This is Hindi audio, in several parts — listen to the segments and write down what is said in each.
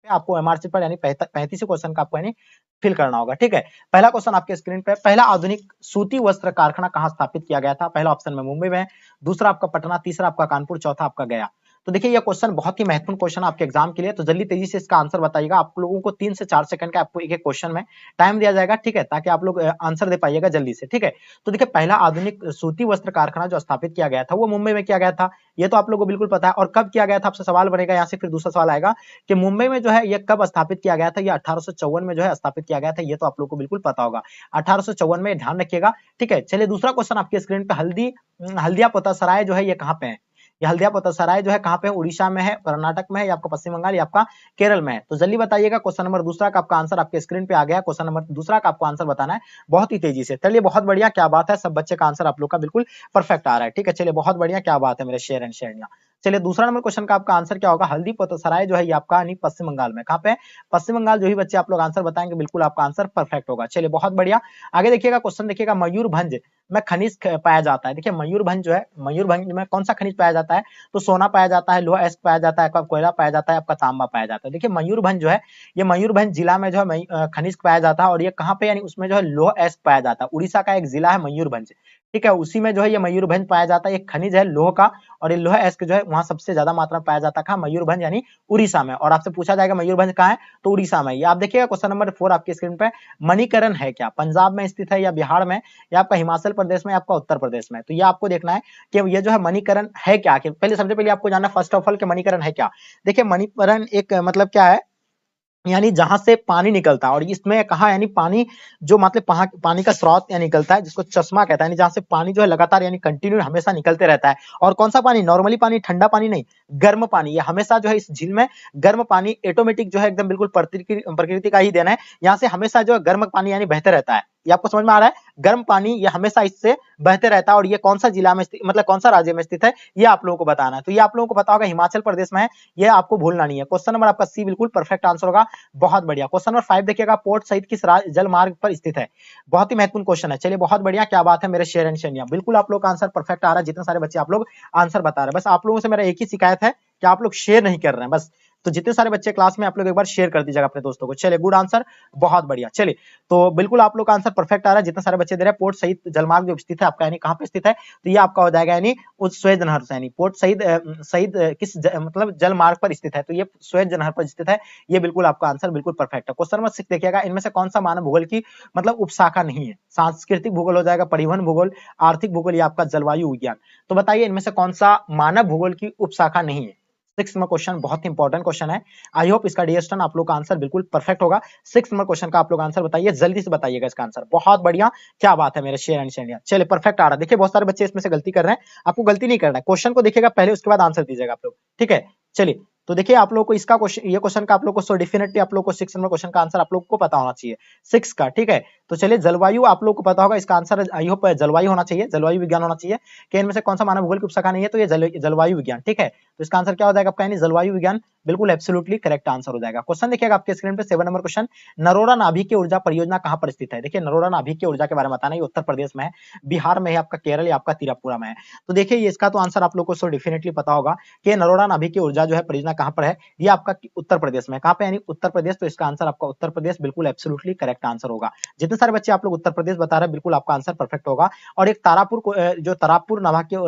आपको एमआरसी पर यानी 35 क्वेश्चन का आपको यानी फिल करना होगा। ठीक है, पहला क्वेश्चन आपके स्क्रीन पे, पहला आधुनिक सूती वस्त्र कारखाना कहाँ स्थापित किया गया था? पहला ऑप्शन में मुंबई में, दूसरा आपका पटना, तीसरा आपका कानपुर, चौथा आपका गया। तो देखिए ये क्वेश्चन बहुत ही महत्वपूर्ण क्वेश्चन आपके एग्जाम के लिए, तो जल्दी तेजी से इसका आंसर बताइएगा। आप लोगों को 3 से 4 सेकंड का आपको एक एक क्वेश्चन में टाइम दिया जाएगा, ठीक है, ताकि आप लोग आंसर दे पाइएगा जल्दी से। ठीक है, तो देखिए पहला आधुनिक सूती वस्त्र कारखाना जो स्थापित किया गया था वो मुंबई में किया गया था, ये तो आप लोगों को बिल्कुल पता है। और कब किया गया था, आपसे सवाल बनेगा यहाँ से, फिर दूसरा सवाल आएगा कि मुंबई में जो है ये कब स्थापित किया गया था? ये 1854 में जो है स्थापित किया गया था, ये तो आप लोगों को बिल्कुल पता होगा, 1854 में, ध्यान रखिएगा। ठीक है, चलिए दूसरा क्वेश्चन आपके स्क्रीन पे, हल्दिया पोतासराय जो है ये कहाँ पे है? ये हल्दिया पोतासराय जो है कहाँ पे है? उड़ीसा में है, कर्नाटक में है, या आपका पश्चिम बंगाल, या आपका केरल में है? तो जल्दी बताइएगा। क्वेश्चन नंबर दूसरा का आपका आंसर आपके स्क्रीन पे आ गया। क्वेश्चन नंबर दूसरा का आपको आंसर बताना है बहुत ही तेजी से। चलिए बहुत बढ़िया, क्या बात है, सब बच्चे का आंसर आप लोग का बिल्कुल परफेक्ट आ रहा है। ठीक है, चलिए बहुत बढ़िया, क्या बात है मेरे शेयर एंड शेयरिया। चलिए दूसरा नंबर क्वेश्चन का आपका आंसर क्या होगा? हल्दी पोतासराय जो है ये आपका यानी पश्चिम बंगाल में, कहाँ पे? पश्चिम बंगाल। जो ही बच्चे आप लोग आंसर बताएंगे बिल्कुल आपका आंसर परफेक्ट होगा। चलिए बहुत बढ़िया, आगे देखिएगा क्वेश्चन देखिएगा, मयूरभंज में खनिज पाया जाता है। देखिए मयूरभंज जो है, मयूरभंज में कौन सा खनिज पाया जाता है? तो सोना पाया जाता है, लोहा एस्क पाया जाता है, आपका कोयला पाया जाता है, आपका तांबा पाया जाता है। देखिए मयूरभंज जो है ये मयूरभंज जिला में जो है खनिज पाया जाता है, और ये कहाँ पे, यानी उसमें जो है लोहा एस्क पाया जाता है। उड़ीसा का एक जिला है मयूरभंज, ठीक है, उसी में जो है ये मयूरभंज पाया जाता है। एक खनिज है लोह का, और ये लोहा एस्क जो है वहां सबसे ज्यादा मात्रा में पाया जाता है, मयूरभंज यानी उड़ीसा में। और आपसे पूछा जाएगा मयूरभंज कहाँ है, तो उड़ीसा में। ये आप देखिएगा क्वेश्चन नंबर 4 आपकी स्क्रीन पे, मणिकरण है क्या? पंजाब में स्थित है, या बिहार में, या आपका हिमाचल प्रदेश में, आपका उत्तर प्रदेश में? तो ये आपको देखना है कि ये जो है मणिकरण है क्या। कि पहले सबसे पहले आपको जानना फर्स्ट ऑफ ऑल कि मणिकरण है क्या। देखिए मणिकरण एक मतलब क्या है, यानी जहां से पानी निकलता है, और इसमें कहा यानी पानी जो मतलब पानी का स्रोत या निकलता है, जिसको चश्मा कहता है, यानी जहां से पानी जो है लगातार यानी कंटिन्यू हमेशा निकलते रहता है। और कौन सा पानी? नॉर्मली पानी, ठंडा पानी नहीं, गर्म पानी। ये हमेशा जो है इस झील में गर्म पानी ऑटोमेटिक जो है एकदम बिल्कुल प्रकृति का ही देना है। यहाँ से हमेशा जो है गर्म पानी यानी बहते रहता है। ये आपको समझ में आ रहा है? गर्म पानी ये हमेशा इससे बहते रहता है। और ये कौन सा जिला में मतलब कौन सा राज्य में स्थित है, ये आप लोगों को बताना है। तो ये आप लोगों को पता होगा हिमाचल प्रदेश में है, ये आपको भूलना नहीं है। क्वेश्चन नंबर आपका सी बिल्कुल परफेक्ट आंसर होगा। बहुत बढ़िया। क्वेश्चन नंबर 5 देखिएगा, पोर्ट सहित किस जल मार्ग पर स्थित है? बहुत ही महत्वपूर्ण क्वेश्चन है। चलिए बहुत बढ़िया, क्या बात है मेरे शेयर एंड शेयरिया, बिल्कुल आप लोग का आंसर परफेक्ट आ रहा है। जितने सारे बच्चे आप लोग आंसर बता रहे हैं, बस आप लोगों से मेरा एक ही शिकायत है कि आप लोग शेयर नहीं कर रहे हैं बस। तो जितने सारे बच्चे क्लास में, आप लोग एक बार शेयर कर दीजिएगा अपने दोस्तों को। चलिए गुड आंसर, बहुत बढ़िया। चलिए तो बिल्कुल आप लोग का आंसर परफेक्ट आ रहा है। जितने सारे बच्चे दे रहे हैं, पोर्ट सहित जलमार्ग जो स्थित है आपका, यानी कहां पे स्थित है, तो ये आपका हो जाएगा यानी उस स्वेज नहर से, यानी पोर्ट सहित किस मतलब जल मार्ग पर स्थित है, तो ये स्वेज नहर पर स्थित है। ये बिल्कुल आपका आंसर बिल्कुल परफेक्ट है। क्वेश्चन नंबर 6 देखिएगा, इनमें से कौन सा मानव भूगोल की मतलब उपशाखा नहीं है? सांस्कृतिक भूगोल हो जाएगा, परिवहन भूगोल, आर्थिक भूगोल, या आपका जलवायु विज्ञान। तो बताइए इनमें से कौन सा मानव भूगोल की उपशाखा नहीं है? 6 नंबर क्वेश्चन बहुत इंपॉर्टेंट क्वेश्चन है। आई होप इसका डीएसटन आप लोग का आंसर बिल्कुल परफेक्ट होगा। 6 नंबर क्वेश्चन का आप लोग आंसर बताइए, जल्दी से बताइएगा इसका आंसर। बहुत बढ़िया, क्या बात है मेरे शेयर एंड शेयरिया। चलिए परफेक्ट आ रहा है। देखिए बहुत सारे बच्चे इसमें से गलती कर रहे हैं, आपको गलती नहीं करना है, क्वेश्चन को देखिएगा पहले, उसके बाद आंसर दीजिएगा आप लोग, ठीक है। चलिए तो देखिए आप लोगों को इसका क्वेश्चन, ये क्वेश्चन का आप लोग को सो डेफिनेटली आप लोग को 6 नंबर क्वेश्चन का आंसर आप लोग को पता होना चाहिए, 6 का, ठीक है। तो चलिए जलवायु आप लोग को पता होगा, इसका आंसर आई होप जलवायु होना चाहिए, जलवायु विज्ञान होना चाहिए। कि इनमें से कौन सा मानव भूगोल की उपशाखा नहीं है, तो ये जलवायु विज्ञान, ठीक है। तो इसका आंसर क्या हो जाएगा आपका, यानी जलवायु विज्ञान बिल्कुल एब्सोल्युटली करेक्ट आंसर हो जाएगा। क्वेश्चन देखिएगा आपके स्क्रीन पे 7 नंबर क्वेश्चन, नरोरा नाभिकीय ऊर्जा परियोजना कहां पर स्थित है? देखिए नरोरा नाभिकीय ऊर्जा के बारे में बताना, ये उत्तर प्रदेश में है, बिहार में है, आपका केरल या आपका त्रिपुरा में है। तो देखिए ये इसका तो आंसर आप लोग को सो डेफिनेटली पता होगा कि नरोरा नाभिकीय ऊर्जा जो है परियोजना कहां पर है, ये आपका उत्तर प्रदेश में, कहां पे, यानी उत्तर प्रदेश। तो इसका आंसर आपका उत्तर प्रदेश बिल्कुल एब्सोल्युटली करेक्ट आंसर होगा। जितने सारे बच्चे आप लोग उत्तर प्रदेश बता रहे हैं, बिल्कुल आपका आंसर परफेक्ट होगा। और एक तारापुर जो तारापुर नाभिकीय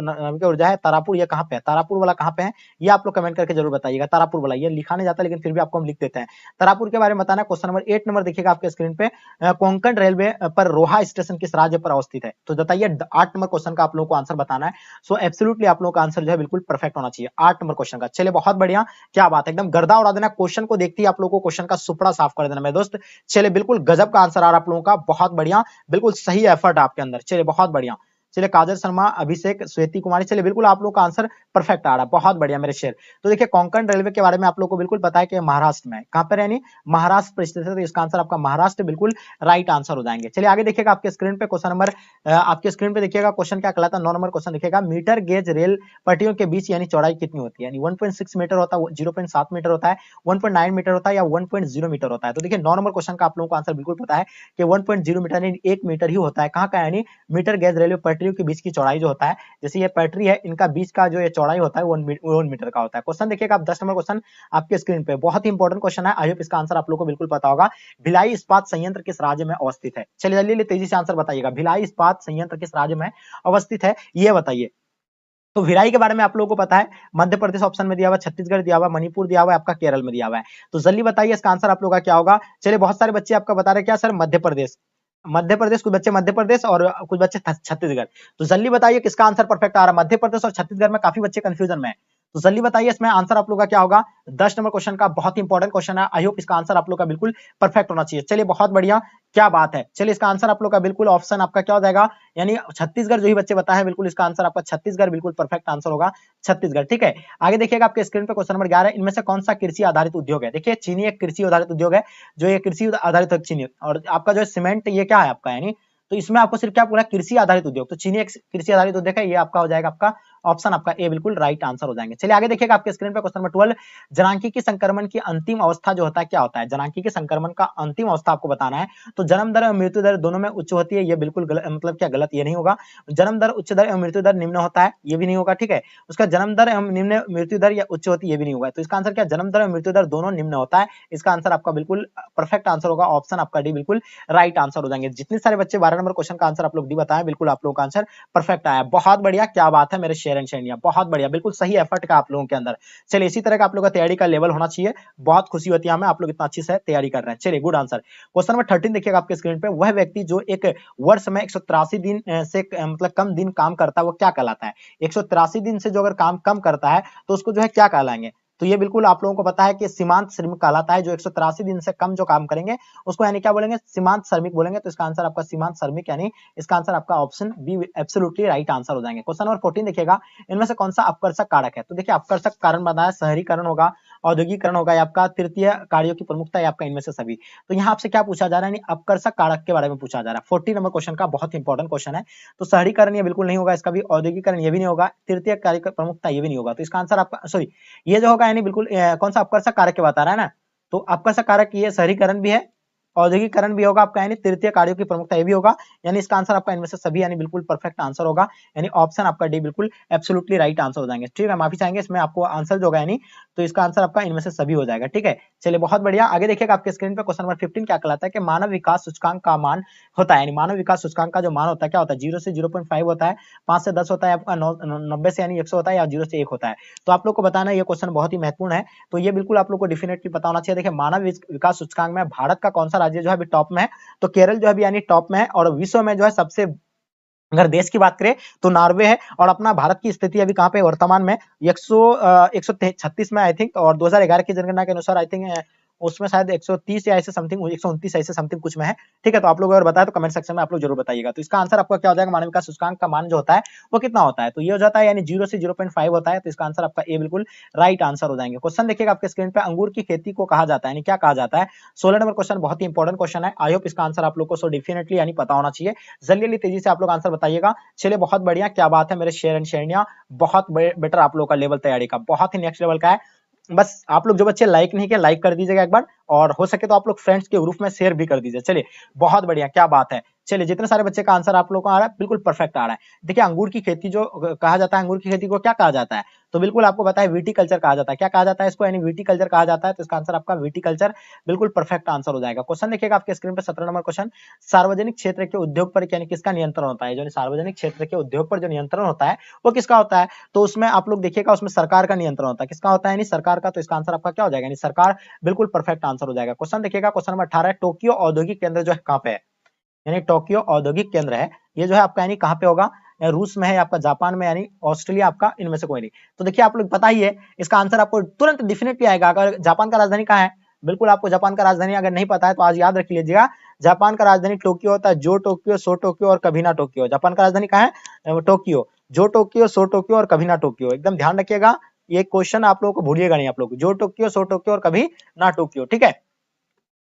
ऊर्जा है, तारापुर ये कहां पे है, तारापुर वाला कहां पे है, ये आप लोग कमेंट करके जरूर बताइएगा। तारापुर वाला ये लिखा नहीं जाता, लेकिन फिर भी आपको हम लिख देते हैं। तारापुर के बारे में बताना। क्वेश्चन नंबर 8 नंबर देखिएगा आपके स्क्रीन पे, कोंकण रेलवे पर रोहा स्टेशन किस राज्य पर अवस्थित है? तो बताइए 8 नंबर क्वेश्चन का आप लोगों को आंसर बताना है। सो एब्सोल्युटली आप लोगों का आंसर जो है बिल्कुल परफेक्ट होना चाहिए 8 नंबर क्वेश्चन का। चलिए बहुत बढ़िया, क्या बात है, एकदम गर्दा उड़ा देना। क्वेश्चन को देखते ही आप लोगों को क्वेश्चन का सुपड़ा साफ कर देना मेरे दोस्त। चलिए बिल्कुल गजब का आंसर आ रहा है आप लोगों का, बहुत बढ़िया, बिल्कुल सही एफर्ट आपके अंदर। चलिए बहुत बढ़िया। चलिए काजल शर्मा, अभिषेक, श्वेती कुमारी, चलिए बिल्कुल आप लोग का आंसर परफेक्ट आ रहा है, बहुत बढ़िया मेरे शेर। तो देखिए कोंकण रेलवे के बारे में आप लोग को बिल्कुल पता है कि महाराष्ट्र में, कहां पर, यानी महाराष्ट्र पर स्थित है। तो इसका आंसर आपका महाराष्ट्र बिल्कुल राइट आंसर हो जाएंगे। चलिए आगे देखिएगा आपके स्क्रीन पे क्वेश्चन नंबर, आपके स्क्रीन पे देखिएगा क्वेश्चन क्या कहलाता है, 9 नंबर क्वेश्चन देखिएगा, मीटर गेज रेल पट्टियों के बीच यानी चौड़ाई कितनी होती है? यानी 1.6 मीटर होता है, 0.7 मीटर होता है, 1.9 मीटर होता है, या 1.0 मीटर होता है? तो देखिए 9 नंबर क्वेश्चन का आप लोगों को आंसर बिल्कुल पता है कि 1.0 मीटर यानी 1 मीटर ही होता है। कहां का, यानी मीटर गेज रेलवे पटरियों के बीच की चौड़ाई जो होता है, जैसे ये पटरी है, इनका बीच का जो ये चौड़ाई होता है वो 1 मीटर का होता है। क्वेश्चन देखिएगा आप 10 नंबर क्वेश्चन आपके स्क्रीन पे, बहुत ही इंपॉर्टेंट क्वेश्चन है। आई होप इसका आंसर आप लोगों को बिल्कुल पता होगा। भिलाई इस्पात संयंत्र किस राज्य में अवस्थित है? चलिए जल्दी तेजी से आंसर बताइएगा। भिलाई इस्पात संयंत्र किस राज्य में अवस्थित है, ये बताइए। तो भिलाई के बारे में आप लोगों को पता है, मध्य प्रदेश ऑप्शन में दिया हुआ, छत्तीसगढ़ दिया हुआ, मणिपुर दिया हुआ है, आपका केरल में दिया हुआ है। तो जल्दी बताइए इसका आंसर आप लोगों का क्या होगा। चलिए बहुत सारे बच्चे आपका बता रहे क्या सर, मध्य प्रदेश, मध्य प्रदेश, कुछ बच्चे मध्य प्रदेश और कुछ बच्चे छत्तीसगढ़। तो जल्दी बताइए किसका आंसर परफेक्ट आ रहा है। मध्य प्रदेश और छत्तीसगढ़ में काफी बच्चे कंफ्यूजन में है, तो जल्दी बताइए इसमें आंसर आप लोग का क्या होगा। 10 नंबर क्वेश्चन का बहुत इंपॉर्टेंट क्वेश्चन है। आई होप इसका आंसर आप लोग का बिल्कुल परफेक्ट होना चाहिए। चलिए बहुत बढ़िया, क्या बात है। चलिए इसका आंसर आप लोग का बिल्कुल ऑप्शन आपका क्या हो जाएगा, यानी छत्तीसगढ़, जो ही बच्चे बताए हैं बिल्कुल इसका आंसर आपका छत्तीसगढ़ बिल्कुल परफेक्ट आंसर होगा, छत्तीसगढ़। ठीक है, आगे देखिएगा आपके स्क्रीन पे क्वेश्चन नंबर 11, इनमें से कौन सा कृषि आधारित उद्योग है। देखिए चीनी एक कृषि आधारित उद्योग है, जो ये कृषि आधारित चीनी, और आपका जो सीमेंट ये क्या है आपका, यानी तो इसमें आपको सिर्फ क्या पूरा कृषि आधारित उद्योग, तो चीनी एक कृषि आधारित उद्योग है, ये आपका हो जाएगा आपका ऑप्शन आपका ए बिल्कुल राइट आंसर हो जाएंगे। चलिए आगे देखिएगा आपके स्क्रीन पे क्वेश्चन नंबर 12, जनांकीय संक्रमण की अंतिम अवस्था जो होता है क्या होता है। जनांकीय संक्रमण का अंतिम अवस्था आपको बताना है। तो जन्म दर और मृत्यु दर दोनों में उच्च होती है, ये बिल्कुल गलत, मतलब क्या गलत, ये नहीं होगा। जन्म दर उच्च दर एवं मृत्यु दर निम्न होता है, ये भी नहीं होगा। ठीक है, उसका जन्म दर एवं निम्न मृत्यु दर या उच्च होती है, ये भी नहीं होगा। तो इसका आंसर क्या, जन्म दर और मृत्यु दर दोनों निम्न होता है। इसका आंसर आपका बिल्कुल परफेक्ट आंसर होगा, ऑप्शन आपका डी बिल्कुल राइट आंसर हो जाएंगे। जितने सारे बच्चे 12 नंबर क्वेश्चन का आंसर आप लोग डी बताएं, बिल्कुल आप लोगों का आंसर परफेक्ट आया, बहुत बढ़िया, क्या बात है मेरे शेयर एंड शेयरिया, बहुत बढ़िया, बिल्कुल सही एफर्ट का आप लोगों के अंदर। चलिए इसी तरह का आप लोगों का तैयारी का लेवल होना चाहिए, बहुत खुशी होती है हमें आप लोग इतना अच्छी से तैयारी कर रहे हैं। चलिए गुड आंसर। क्वेश्चन नंबर 13 देखिएगा आपके स्क्रीन पे, वह व्यक्ति जो एक वर्ष में 183 दिन से मतलब कम दिन काम करता है वो क्या कहलाता है। 183 दिन से जो अगर काम कम करता है तो उसको जो है क्या कहलाएंगे। तो ये बिल्कुल आप लोगों को पता है कि सीमांत श्रमिक कहलाता है, जो 183 दिन से कम जो काम करेंगे उसको यानी क्या बोलेंगे, सीमांत श्रमिक बोलेंगे। तो इसका आंसर आपका सीमांत श्रमिक, यानी इसका आंसर आपका option be absolutely right answer हो जाएंगे। क्वेश्चन नंबर 14 देखिएगा, इनमें से कौन सा अपकर्षक कारक है। तो देखिए अपकर्षक कारण बताया, शहरीकरण होगा, औद्योगिकरण होगा, या आपका तृतीय कार्यों की प्रमुखता, या आपका इनमें से सभी। तो यहाँ आपसे क्या पूछा जा रहा है, यानी अपकर्षक कारक के बारे में पूछा जा रहा है। 14 नंबर क्वेश्चन का बहुत इंपॉर्टेंट क्वेश्चन है। तो शहरीकरण ये बिल्कुल नहीं होगा, इसका भी औद्योगिकरण ये भी नहीं होगा, तृतीय कार्य की प्रमुखता ये भी नहीं होगा। तो इसका आंसर आपका सॉरी ये जो होगा यानी बिल्कुल कौन सा अपकर्षक कारक के बता रहा है ना। तो अपकर्षक कारक ये शहरीकरण भी है, औद्योगिकरण भी होगा आपका, यानी तृतीय कार्यों की प्रमुखता ये भी होगा, यानी इसका आंसर आपका इनमें से सभी यानी बिल्कुल परफेक्ट आंसर होगा, यानी ऑप्शन आपका डी बिल्कुल एब्सोल्युटली राइट आंसर हो जाएंगे। ठीक है, माफी चाहेंगे इसमें आपको आंसर जो होगा यानी, तो इसका आंसर आपका इनमें से सभी हो जाएगा। ठीक है, चलिए बहुत बढ़िया, आगे देखिएगा आपके स्क्रीन पे क्वेश्चन नंबर 15 क्या कहलाता है कि मानव विकास सूचकांक का मान होता है, यानी मानव विकास सूचकांक का जो मान होता है क्या होता है, 0 से 0.5 होता है, 5 से 10 होता है, आपका 90 से यानी 100 होता है, या 0 से 1 होता है। तो आप लोग को बताना ये क्वेश्चन बहुत ही महत्वपूर्ण है, तो ये बिल्कुल आप लोग को डेफिनेटली पता होना चाहिए। देखिए मानव विकास सूचकांक में भारत का कौन सा राज्य जो है अभी टॉप में है, तो केरल जो है अभी यानी टॉप में है, और विश्व में जो है सबसे, अगर देश की बात करें तो नॉर्वे है, और अपना भारत की स्थिति अभी कहां पे वर्तमान में 136 में आई थिंक, और 2011 की जनगणना के अनुसार आई थिंक उसमें शायद 130 या ऐसे समथिंग 129 ऐसे समथिंग कुछ में है। ठीक है, तो आप लोग अगर बताए तो कमेंट सेक्शन में आप लोग जरूर बताइएगा। तो इसका आंसर आपका क्या हो जाएगा, मानव विकास सूचकांक का मान जो होता है वो कितना होता है, तो ये हो जाता है यानी 0 से 0.5 होता है। तो इसका आंसर आपका ए बिल्कुल राइट आंसर हो जाएंगे। क्वेश्चन देखिएगा आपके स्क्रीन पे, अंगूर की खेती को कहा जाता है, यानी क्या कहा जाता है। 16 नंबर क्वेश्चन बहुत ही इंपॉर्टेंट क्वेश्चन है, आई होप इसका आंसर आप लोग को सो डेफिनेटली यानी पता होना चाहिए। जल्दी तेजी से आप लोग आंसर बताइएगा। चलिए बहुत बढ़िया, क्या बात है मेरे शेयर एंड शेयरिया, बहुत बेटर आप लोग का लेवल तैयारी का, बहुत ही नेक्स्ट लेवल का है। बस आप लोग जो बच्चे लाइक नहीं किए लाइक कर दीजिएगा एक बार, और हो सके तो आप लोग फ्रेंड्स के ग्रुप में शेयर भी कर दीजिए। चलिए बहुत बढ़िया, क्या बात है। चलिए जितने सारे बच्चे का आंसर आप लोगों को आ रहा है बिल्कुल परफेक्ट आ रहा है। देखिए अंगूर की खेती जो कहा जाता है, अंगूर की खेती को क्या कहा जाता है, तो बिल्कुल आपको पता है विटीकल्चर कहा जाता है। क्या कहा जाता है इसको, यानी विटीकल्चर कहा जाता है। तो इसका आंसर आपका विटीकल्चर बिल्कुल परफेक्ट आंसर हो जाएगा। क्वेश्चन देखिएगा आपके स्क्रीन पर 17 नंबर क्वेश्चन, सार्वजनिक क्षेत्र के उद्योग पर यानी किसका नियंत्रण होता है। जो सार्वजनिक क्षेत्र के उद्योग पर जो नियंत्रण होता है वो किसका होता है, तो उसमें आप लोग देखिएगा उसमें सरकार का नियंत्रण होता है। किसका होता है, यानी सरकार का। तो इसका आंसर आपका क्या हो जाएगा, यानी सरकार बिल्कुल परफेक्ट आंसर हो जाएगा। क्वेश्चन देखिएगा क्वेश्चन नंबर 18, टोक्यो औद्योगिक केंद्र जो है कहां पे है, यानी टोक्यो औद्योगिक केंद्र है, ये जो है आपका यानी कहां पे होगा, रूस में है, आपका जापान में, यानी ऑस्ट्रेलिया, आपका इनमें से कोई नहीं। तो देखिए आप लोग पता ही है इसका आंसर आपको तुरंत डेफिनेटली आएगा। अगर जापान का राजधानी कहां है, बिल्कुल आपको जापान का राजधानी अगर नहीं पता है तो आज याद रख लीजिएगा, जापान का राजधानी टोक्यो होता है। जो टोक्यो सो टोक्यो और कभी ना टोक्यो, जापान का राजधानी कहां है, टोक्यो। जो टोक्यो सो टोक्यो और कभी ना टोक्यो, एकदम ध्यान रखिएगा, ये क्वेश्चन आप लोगों को भूलिएगा नहीं आप लोग, जो टोक्यो सो टोक्यो और कभी ना टोक्यो। ठीक है,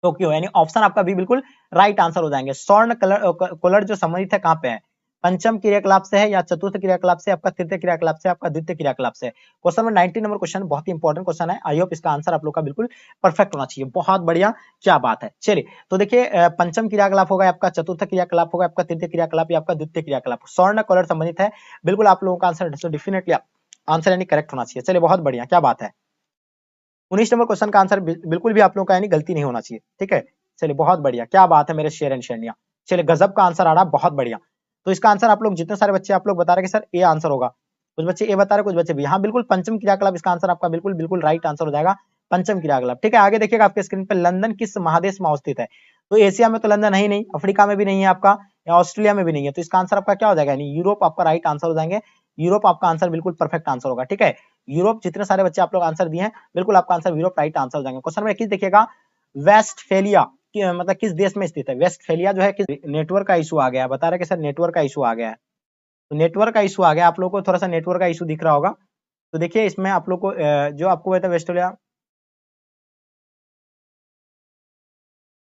टोक्यो, यानी ऑप्शन आपका भी बिल्कुल राइट आंसर हो जाएंगे। स्वर्ण कलर जो संबंधित है कहां पे है, पंचम क्रियाकलाप से है या चतुर्थ क्रियाकलाप से, आपका तृतीय क्रियाकलाप से, आपका द्वितीय क्रियाकलाप से। क्वेश्चन नंबर 19 नंबर क्वेश्चन बहुत ही इंपॉर्टेंट क्वेश्चन है। आई होप इसका आंसर आप लोग का बिल्कुल परफेक्ट होना चाहिए। बहुत बढ़िया, क्या बात है। चलिए तो देखिए पंचम क्रियाकलाप होगा आपका, चतुर्थ क्रियाकलाप होगा आपका, तृतीय क्रियाकलाप या आपका द्वितीय क्रियाकलाप। स्वर्ण कलर संबंधित है, बिल्कुल आप लोगों का आंसर डेफिनेटली आंसर यानी करेक्ट होना चाहिए। चलिए बहुत बढ़िया, क्या बात है। 19 नंबर क्वेश्चन का आंसर बिल्कुल भी आप लोगों का यानी गलती नहीं होना चाहिए, ठीक है। चलिए बहुत बढ़िया, क्या बात है मेरे शेयर एंड शेरनिया। चलिए गजब का आंसर आ रहा, बहुत बढ़िया। तो इसका आंसर आप लोग जितने सारे बच्चे आप लोग बता रहे कि सर ए आंसर होगा, कुछ बच्चे ए बता रहे, कुछ बच्चे बी। हाँ बिल्कुल पंचम क्रियाकलाप इसका आंसर आपका बिल्कुल बिल्कुल राइट आंसर हो जाएगा, पंचम क्रियाकलाप। ठीक है, आगे देखिएगा आपके स्क्रीन पे लंदन किस महादेश में अवस्थित है। तो एशिया में तो लंदन है ही नहीं, अफ्रीका में भी नहीं है आपका, या ऑस्ट्रेलिया में भी नहीं है। तो इसका आंसर आपका क्या हो जाएगा, यानी यूरोप आपका राइट आंसर हो जाएंगे। यूरोप आपका आंसर बिल्कुल परफेक्ट आंसर होगा, ठीक है। यूरोप, जितने सारे बच्चे आप लोग आंसर दिए हैं, बिल्कुल आपका आंसर यूरोप राइट आंसर हो जाएंगे। क्वेश्चन नंबर 21 देखिएगा, वेस्टफेलिया मतलब किस देश में स्थित है। वेस्टफेलिया जो है किस, नेटवर्क का इशू आ गया है, बता रहे कि सर नेटवर्क का इशू आ गया है। तो नेटवर्क का इशू आ गया, आप लोग को थोड़ा सा नेटवर्क का इशू दिख रहा होगा। तो देखिए इसमें आप लोग को जो आपको कहता है वेस्टफेलिया,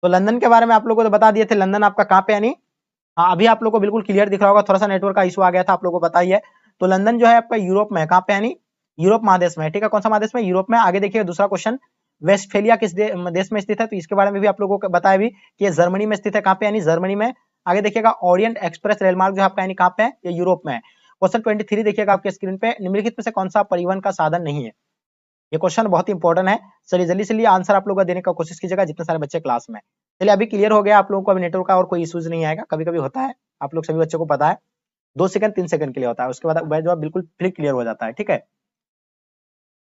तो लंदन के बारे में आप लोगों को तो बता दिए थे, लंदन आपका कहाँ पे, यानी हाँ अभी आप लोग को बिल्कुल क्लियर दिख रहा होगा, थोड़ा सा नेटवर्क का इशू आ गया था, आप लोगों को पता ही है। तो लंदन जो है आपका यूरोप में है, कहाँ पे, यानी यूरोप महादेश में है, ठीक है। कौन सा महादेश में, यूरोप में। आगे देखिए दूसरा क्वेश्चन, वेस्टफेलिया किस देश में स्थित है, तो इसके बारे में भी आप लोगों को बताया भी कि ये जर्मनी में स्थित है, कहाँ पे, यानी जर्मनी में। आगे देखिएगा ओरिएंट एक्सप्रेस रेलमार्ग जो आपका यानी कहाँ पे है, ये यूरोप में है। क्वेश्चन 23 देखिएगा आपके स्क्रीन पे, निम्नलिखित में से कौन सा परिवहन का साधन नहीं है। ये क्वेश्चन बहुत ही इंपॉर्टेंट है। चलिए जल्दी से आंसर आप लोग का देने का कोशिश कीजिएगा, जितने सारे बच्चे क्लास में। चलिए अभी क्लियर हो गया आप लोगों को, अभी नेटवर्क का और कोई इश्यूज नहीं आएगा, कभी कभी होता है, आप लोग सभी बच्चों को पता है, 2 सेकंड 3 सेकंड के लिए होता है, उसके बाद जो बिल्कुल फिर क्लियर हो जाता है, ठीक है।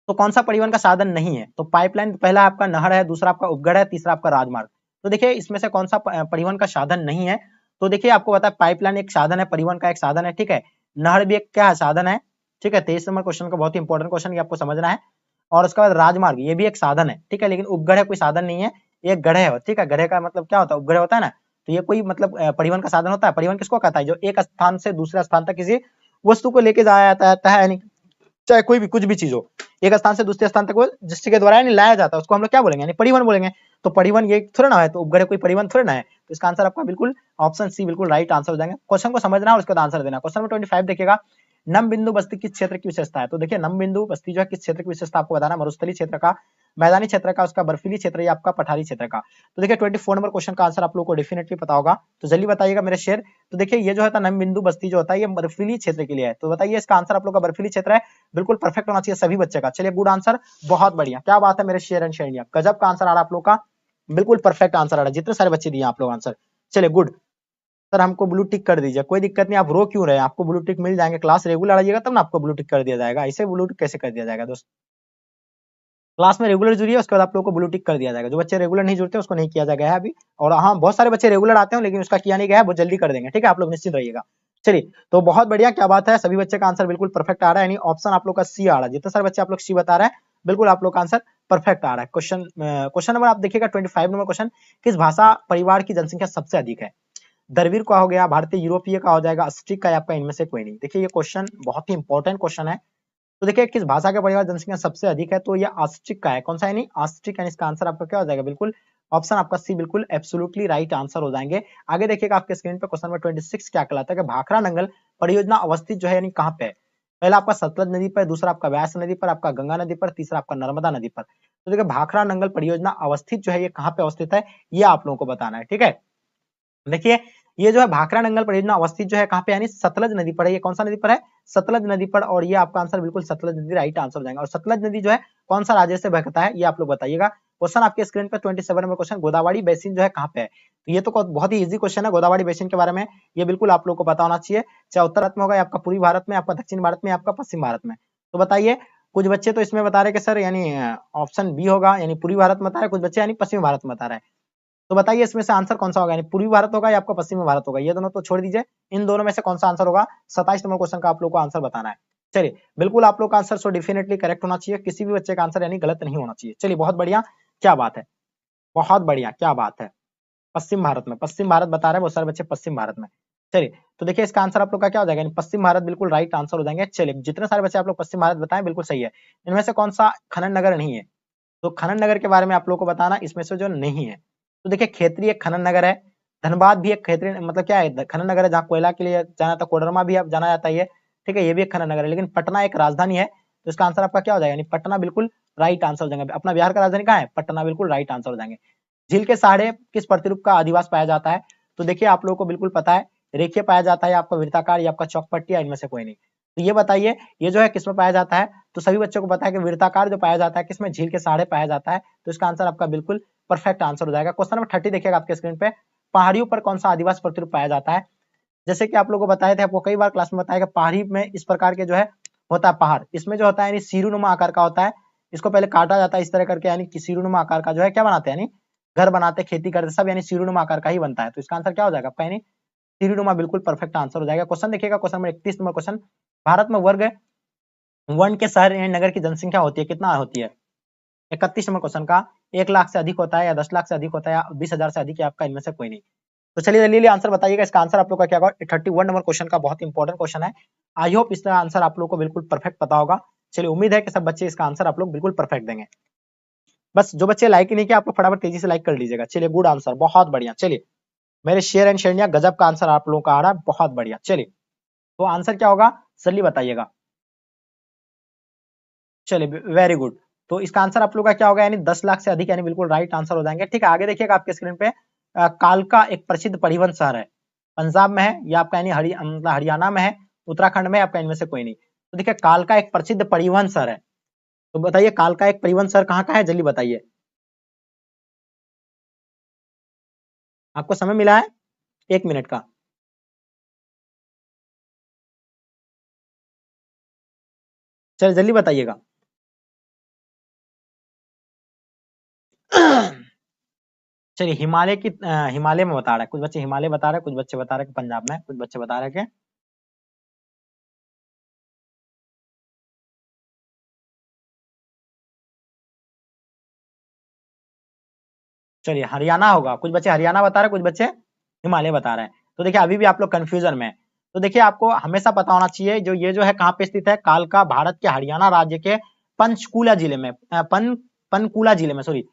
तो कौन सा परिवहन का साधन नहीं है, तो पाइपलाइन पहला आपका नहर है, दूसरा आपका उपग्रह है, तीसरा आपका राजमार्ग। तो देखिए इसमें से कौन सा परिवहन का साधन नहीं है, तो देखिए आपको पता है पाइपलाइन एक साधन है, परिवहन का एक साधन है, ठीक है। नहर भी एक क्या है, साधन है, ठीक है। 23 नंबर क्वेश्चन का बहुत ही इंपॉर्टेंट क्वेश्चन, ये आपको समझना है। और उसके बाद राजमार्ग, ये भी एक साधन है, ठीक है, लेकिन उपग्रह कोई साधन नहीं है, ये एक गढ़े है, ठीक है। गढ़े का मतलब क्या होता है, उपग्रह होता है ना, तो ये कोई मतलब परिवहन का साधन होता है। परिवहन किसको कहता है, जो एक स्थान से दूसरे स्थान तक किसी वस्तु को लेके जाया जाता है, यानी चाहे कोई भी कुछ भी चीज हो, एक स्थान से दूसरे स्थान तक वो जिसके द्वारा यानी लाया जाता है, उसको हम लोग क्या बोलेंगे, यानी परिवहन बोलेंगे। तो परिवहन ये थोड़ा ना है, तो उपग्रह कोई परिवहन थोड़ा ना है। तो इसका आंसर आपका बिल्कुल ऑप्शन सी बिल्कुल राइट आंसर हो जाएंगे। क्वेश्चन को समझना और उसके बाद आंसर देना। क्वेश्चन नंबर 25 देखिएगा, नम बिंदु बस्ती किस क्षेत्र की विशेषता है। तो देखिए नम बिंदु बस्ती जो है किस क्षेत्र की विशेषता आपको बताना, मरुस्थलीय क्षेत्र का, मैदानी क्षेत्र का, उसका बर्फीली क्षेत्र या आपका पठारी क्षेत्र का। तो देखिए 24 नंबर क्वेश्चन का आंसर आप लोगों को डेफिनेटली पता होगा, तो जल्दी बताइएगा मेरे शेयर। तो देखिए ये जो है नम बिंदु बस्ती जो होता है ये बर्फीली क्षेत्र के लिए है, तो बताइए इसका आंसर आप लोग का बर्फीली क्षेत्र है, बिल्कुल परफेक्ट होना चाहिए सभी बच्चे का। चलिए गुड आंसर, बहुत बढ़िया, क्या बात है मेरे शेयर एंड शेयर, गजब का आंसर आ रहा है आप लोग का, बिल्कुल परफेक्ट आंसर आ रहा है, जितने सारे बच्चे दिए आप लोग आंसर। चलिए गुड। सर हमको ब्लू टिक कर दीजिए, कोई दिक्कत नहीं, आप रो क्यों रहे हैं, आपको ब्लू टिक मिल जाएंगे, क्लास रेगुलर आइएगा तब ना आपको ब्लू टिक कर दिया जाएगा, ऐसे ब्लू टिक कैसे कर दिया जाएगा दोस्त। क्लास में रेगुलर जुड़िए, उसके बाद आप लोगों को ब्लू टिक कर दिया जाएगा। जो बच्चे रेगुलर नहीं जुड़ते उसको नहीं किया जाएगा अभी। और हाँ बहुत सारे बच्चे रेगुलर आते हैं लेकिन उसका किया नहीं गया है, बहुत जल्दी कर देंगे, ठीक है, आप लोग निश्चित रहिएगा। चलिए तो बहुत बढ़िया, क्या बात है, सभी बच्चे का आंसर बिल्कुल परफेक्ट आ रहा है, यानी ऑप्शन आप लोग का सी आ रहा है, जितने सारे बच्चे आप लोग सी बता रहे हैं बिल्कुल आप लोग का आंसर परफेक्ट आ रहा है। क्वेश्चन नंबर आप देखिएगा 25 नंबर क्वेश्चन, किस भाषा परिवार की जनसंख्या सबसे अधिक है। द्रविड़ का हो गया, भारतीय यूरोपीय का हो जाएगा, अस्ट्रिक का, आपका इनमें से कोई नहीं। देखिए ये क्वेश्चन बहुत ही इंपॉर्टेंट क्वेश्चन है। तो देखिए किस भाषा का परिवार जनसंख्या सबसे अधिक है, तो ये ऑस्ट्रिक का है। कौन सा, यानी ऑस्ट्रिक, यानी इसका आंसर आपका क्या हो जाएगा, बिल्कुल ऑप्शन आपका सी बिल्कुल एब्सोल्युटली राइट आंसर हो जाएंगे। आगे देखिएगा आपके स्क्रीन पे क्वेश्चन नंबर 26 क्या कहलाता है कि भाखड़ा नंगल परियोजना अवस्थित जो है यानी कहाँ पे है। पहला आपका सतलज नदी पर, दूसरा आपका व्यास नदी पर, आपका गंगा नदी पर, तीसरा आपका नर्मदा नदी पर। तो देखिए भाखड़ा नंगल परियोजना अवस्थित जो है ये कहाँ पे अवस्थित है, ये आप लोगों को बताना है, ठीक है। देखिए ये जो है भाखड़ा नंगल परियोजना अवस्थित जो है कहाँ पे, यानी सतलज नदी पर है। ये कौन सा नदी पर है, सतलज नदी पर, और ये आपका आंसर बिल्कुल सतलज नदी राइट आंसर हो जाएगा। और सतलज नदी जो है कौन सा राज्य से बहता है, ये आप लोग बताइएगा। क्वेश्चन आपके स्क्रीन पे 27 नंबर क्वेश्चन, गोदावरी बेसिन जो है कहाँ पे है। तो ये तो बहुत ही इजी क्वेश्चन है, गोदावरी बेसिन के बारे में ये बिल्कुल आप लोग को पता होना चाहिए, चाहे उत्तर भारत में होगा, आपका पूर्वी भारत में, आपका दक्षिण भारत में, आपका पश्चिम भारत में। तो बताइए, कुछ बच्चे तो इसमें बता रहे कि सर यानी ऑप्शन बी होगा, यानी पूर्वी भारत में बता रहे, कुछ बच्चे यानी पश्चिमी भारत में बता रहे हैं। तो बताइए इसमें से आंसर कौन सा होगा, यानी पूर्वी भारत होगा या आपका पश्चिमी भारत होगा, ये दोनों तो छोड़ दीजिए, इन दोनों में से कौन सा आंसर होगा। 27 नंबर क्वेश्चन का आप लोग को आंसर बताना है। चलिए बिल्कुल आप लोग का आंसर सो डेफिनेटली करेक्ट होना चाहिए, किसी भी बच्चे का आंसर यानी गलत नहीं होना चाहिए। चलिए बहुत बढ़िया, क्या बात है, बहुत बढ़िया, क्या बात है, पश्चिम भारत में, पश्चिम भारत बता रहे हैं बहुत सारे बच्चे पश्चिम भारत में। चलिए तो देखिए इसका आंसर आप लोग का क्या हो जाएगा, यानी पश्चिम भारत बिल्कुल राइट आंसर हो जाएंगे। चलिए जितने सारे बच्चे आप लोग पश्चिम भारत बताएं बिल्कुल सही है। इनमें से कौन सा खनन नगर नहीं है, तो खनन नगर के बारे में आप लोग को बताना, इसमें से जो नहीं है। तो देखिए खेतरी एक खनन नगर है, धनबाद भी एक क्षेत्रीय मतलब क्या है, खनन नगर है जहाँ कोयला के लिए जाना था। कोडरमा भी अब जाना जाता है ये, ठीक है, ये भी एक खनन नगर है। लेकिन पटना एक राजधानी है, तो इसका आंसर आपका क्या हो जाएगा, यानी पटना बिल्कुल राइट आंसर हो जाएगा। अपना बिहार का राजधानी कहाँ है, पटना, बिल्कुल राइट आंसर हो जाएंगे। झील के सहारे किस प्रतिरूप का अधिवास पाया जाता है, तो देखिए आप लोगों को बिल्कुल पता है, रेखीय पाया जाता है, आपका वृत्ताकार या आपका चौकपट्टी, या इनमें से कोई नहीं। तो ये बताइए ये जो है किसमें पाया जाता है, तो सभी बच्चों को पता है कि वृत्ताकार जो पाया जाता है किसमें, झील के सहारे पाया जाता है। तो इसका आंसर आपका बिल्कुल परफेक्ट आंसर हो जाएगा। क्वेश्चन नंबर 30 देखिएगा आपके स्क्रीन पे, पहाड़ियों पर कौन सा आदिवासी प्रतिरूप पाया जाता है। जैसे कि आप लोगों को बताए थे, आपको कई बार क्लास में बताया कि पहाड़ी में इस प्रकार के जो है होता है पहाड़, इसमें जो होता है यानी सीरूनुमा आकार का होता है। इसको पहले काटा जाता है इस तरह करके, यानी कि सीरूनुमा आकार का जो है क्या बनाते हैं, यानी घर बनाते, खेती करते, सब यानी सीरूनुमा आकार का ही बनता है। तो इसका आंसर क्या हो जाएगा आपका, यानी सीरूनुमा बिल्कुल परफेक्ट आंसर हो जाएगा। क्वेश्चन देखिएगा, question number 31 number question, Bharat में वर्ग 1 के शहर या नगर की जनसंख्या होती है, कितना होती है। 31 नंबर क्वेश्चन का 1 लाख से अधिक होता है, या 10 लाख से अधिक होता है, या 20,000 से अधिक है, आपका इनमें से कोई नहीं। तो चलिए जल्दी आंसर बताइएगा। इसका आंसर आप लोग का क्या होगा, 31 नंबर क्वेश्चन का बहुत इंपॉर्टेंट क्वेश्चन है। आई होप इसका आंसर आप लोग को बिल्कुल परफेक्ट पता होगा। चलिए उम्मीद है कि सब बच्चे इसका आंसर आप लोग बिल्कुल परफेक्ट देंगे। बस जो बच्चे लाइक ही नहीं किया, आप लोग फटाफट तेजी से लाइक कर लीजिएगा। चलिए गुड आंसर, बहुत बढ़िया। चलिए मेरे शेयर एंड शेरनिया गजब का आंसर आप लोगों का आ रहा है, बहुत बढ़िया। चलिए तो आंसर क्या होगा, जल्दी बताइएगा। चलिए वेरी गुड। तो इसका आंसर आप लोग का क्या होगा, यानी 10 लाख से अधिक, यानी बिल्कुल राइट आंसर हो जाएंगे। ठीक है, आगे देखिएगा आपके स्क्रीन पे, कालका एक प्रसिद्ध परिवहन शहर है, पंजाब में है, या आपका यानी हरियाणा में है, उत्तराखंड में, आपका इनमें से कोई नहीं। तो देखिए कालका एक प्रसिद्ध परिवहन शहर है, तो बताइए कालका एक परिवहन शहर कहाँ का है, जल्दी बताइए। आपको समय मिला है 1 मिनट का। चलिए जल्दी बताइएगा। चलिए हिमालय की हिमालय में बता रहा है, कुछ बच्चे हिमालय बता रहे हैं, कुछ बच्चे बता रहे हैं कि पंजाब में, कुछ बच्चे बता रहे हैं कि, चलिए हरियाणा होगा, कुछ बच्चे हरियाणा बता रहे हैं, कुछ बच्चे हिमालय बता रहे हैं। तो देखिए अभी भी आप लोग कंफ्यूजन में है। तो देखिए आपको हमेशा पता होना चाहिए, जो ये जो है कहाँ पे स्थित है, कालका भारत के हरियाणा राज्य के पंचकुला जिले में, पंचकुला जिले में, सॉरी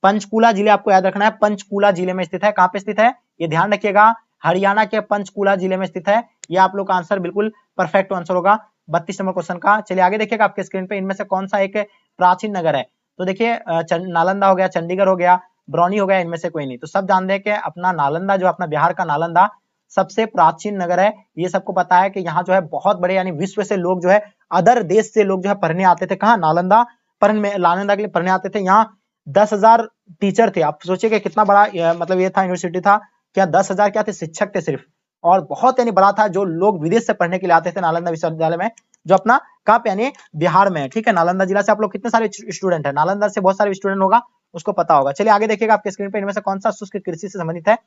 पंचकुला जिले आपको याद रखना है, पंचकुला जिले में स्थित है। कहाँ पे स्थित है, ये ध्यान रखिएगा, हरियाणा के पंचकुला जिले में स्थित है। ये आप लोग का आंसर बिल्कुल परफेक्ट आंसर होगा 32 नंबर क्वेश्चन का। चलिए आगे देखिएगा आपके स्क्रीन पे, इनमें से कौन सा एक प्राचीन नगर है। तो देखिए नालंदा हो गया, चंडीगढ़ हो गया, ब्रौनी हो गया, इनमें से कोई नहीं। तो सब जानते हैं कि अपना नालंदा, जो अपना बिहार का नालंदा सबसे प्राचीन नगर है। ये सबको पता है कि यहाँ जो है बहुत बड़े यानी विश्व से लोग जो है, अदर देश से लोग जो है पढ़ने आते थे, कहाँ, नालंदा पढ़ने, नालंदा के लिए पढ़ने आते थे। यहाँ 10,000 टीचर थे। आप सोचिए कि कितना बड़ा मतलब ये था, यूनिवर्सिटी था, क्या 10,000 क्या थे, शिक्षक थे सिर्फ, और बहुत यानी बड़ा था। जो लोग विदेश से पढ़ने के लिए आते थे नालंदा विश्वविद्यालय में, जो अपना कहाँ पे, यानी बिहार में, ठीक है। नालंदा जिला से आप लोग कितने सारे स्टूडेंट है, नालंदा से बहुत सारे स्टूडेंट होगा, उसको पता होगा। चलिए आगे देखिएगा आपके स्क्रीन पे, इनमें से कौन सा शुष्क कृषि से संबंधित है।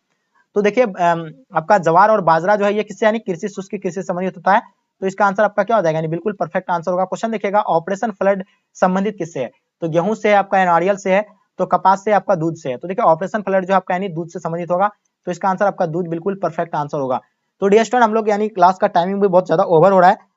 तो देखिए आपका जवार और बाजरा जो है, ये किससे, यानी कृषि, शुष्क कृषि से संबंधित होता है। तो इसका आंसर आपका क्या हो जाएगा, यानी बिल्कुल परफेक्ट आंसर होगा। क्वेश्चन देखिएगा, ऑपरेशन फ्लड संबंधित किससे है। तो गेहूं से, आपका नारियल से है, तो कपास से, आपका दूध से है। तो देखिए ऑपरेशन फ्लड जो आपका यानी दूध से संबंधित होगा। तो इसका आंसर आपका दूध बिल्कुल परफेक्ट आंसर होगा। तो डियर स्टूडेंट, हम लोग यानी क्लास का टाइमिंग भी बहुत ज्यादा ओवर हो रहा है।